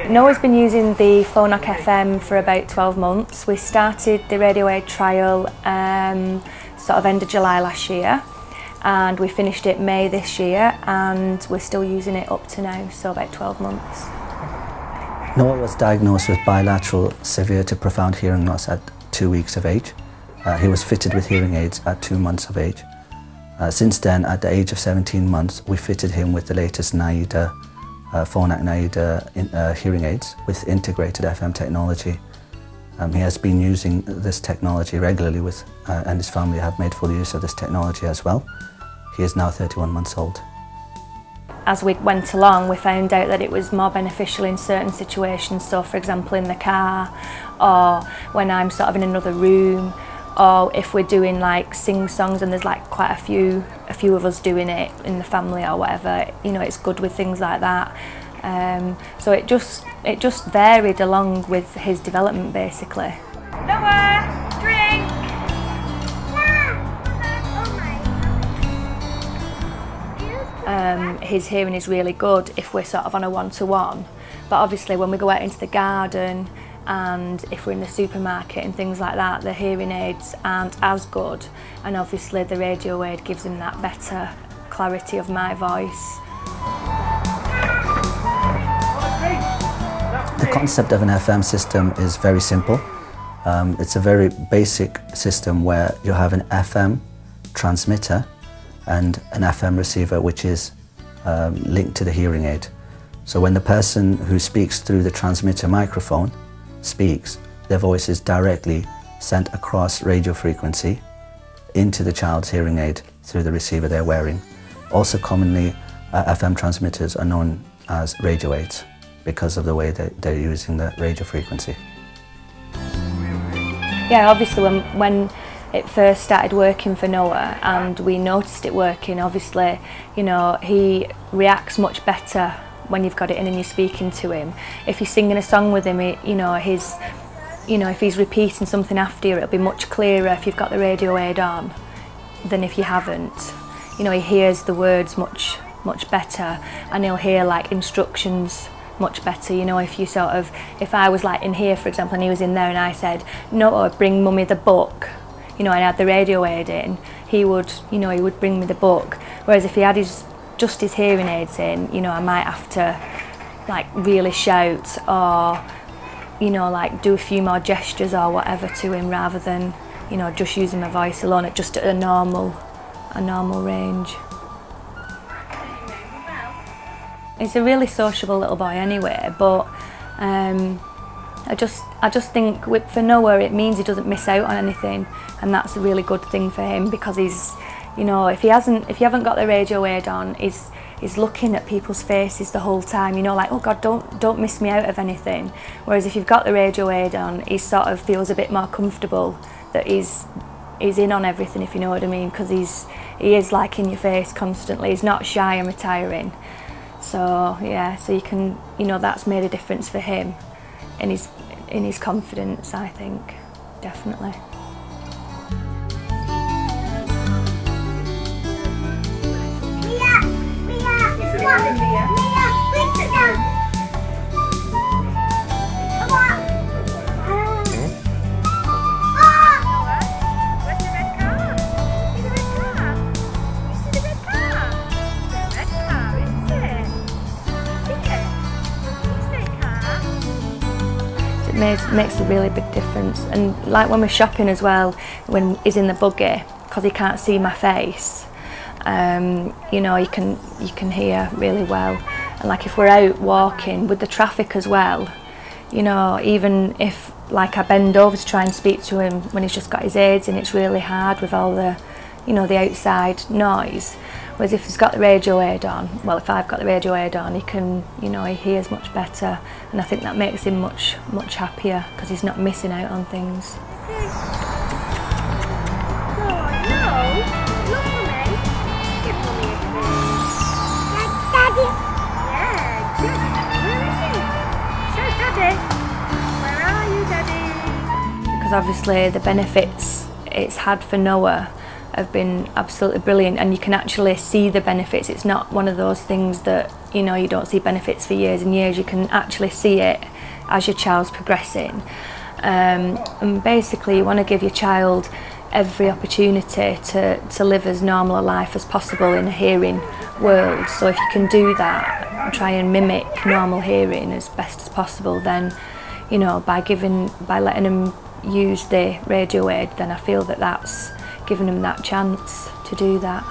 Noah's been using the Phonak FM for about 12 months. We started the radio aid trial sort of end of July last year, and we finished it May this year, and we're still using it up to now, so about 12 months. Noah was diagnosed with bilateral severe to profound hearing loss at 2 weeks of age. He was fitted with hearing aids at 2 months of age. Since then, at the age of 17 months, we fitted him with the latest NAIDA, Phonak NAIDA hearing aids with integrated FM technology. He has been using this technology regularly and his family have made full use of this technology as well. He is now 31 months old. As we went along, we found out that it was more beneficial in certain situations, so for example in the car, or when I'm sort of in another room, or if we're doing like sing-songs and there's like quite a few of us doing it in the family or whatever, you know, it's good with things like that. So it just varied along with his development basically. Noah, drink! His hearing is really good if we're sort of on a one-to-one, but obviously when we go out into the garden and if we're in the supermarket and things like that, the hearing aids aren't as good, and obviously the radio aid gives him that better clarity of my voice. The concept of an FM system is very simple. It's a very basic system where you have an FM transmitter and an FM receiver which is linked to the hearing aid. So when the person who speaks through the transmitter microphone speaks, their voice is directly sent across radio frequency into the child's hearing aid through the receiver they're wearing. Also commonly, FM transmitters are known as radio aids because of the way that they're using the radio frequency. Yeah, obviously when it first started working for Noah and we noticed it working, obviously, you know, he reacts much better when you've got it in and you're speaking to him. If you're singing a song with him, if he's repeating something after you, it'll be much clearer if you've got the radio aid on than if you haven't. You know, he hears the words much better, and he'll hear like instructions much better. You know, if I was like in here, for example, and he was in there and I said, "No, bring mummy the book," you know, and I had the radio aid in, he would bring me the book. Whereas if he had just his hearing aids in, you know, I might have to like really shout or, you know, like do a few more gestures or whatever to him rather than, you know, just using my voice alone at just a normal range. He's a really sociable little boy anyway, but I just think for Noah it means he doesn't miss out on anything, and that's a really good thing for him because he's, you know, if you haven't got the radio aid on, he's looking at people's faces the whole time, you know, like, oh God, don't miss me out of anything. Whereas if you've got the radio aid on, he sort of feels a bit more comfortable that he's in on everything, if you know what I mean, because he is like in your face constantly. He's not shy and retiring. So yeah, so you can, you know, that's made a difference for him in his confidence, I think, definitely. It makes a really big difference, and like when we're shopping as well, when he's in the buggy, because he can't see my face, you know, you can hear really well. And like if we're out walking with the traffic as well, you know, even if like I bend over to try and speak to him when he's just got his aids in, it's really hard with all the, you know, the outside noise. Whereas if he's got the radio aid on, well, if I've got the radio aid on, he can, you know, he hears much better, and I think that makes him much happier because he's not missing out on things. Because obviously the benefits it's had for Noah have been absolutely brilliant, and you can actually see the benefits. It's not one of those things that, you know, you don't see benefits for years and years. You can actually see it as your child's progressing. And basically you want to give your child every opportunity to live as normal a life as possible in a hearing world. So if you can do that and try and mimic normal hearing as best as possible, then, you know, by letting them use the radio aid, then I feel that that's giving them that chance to do that.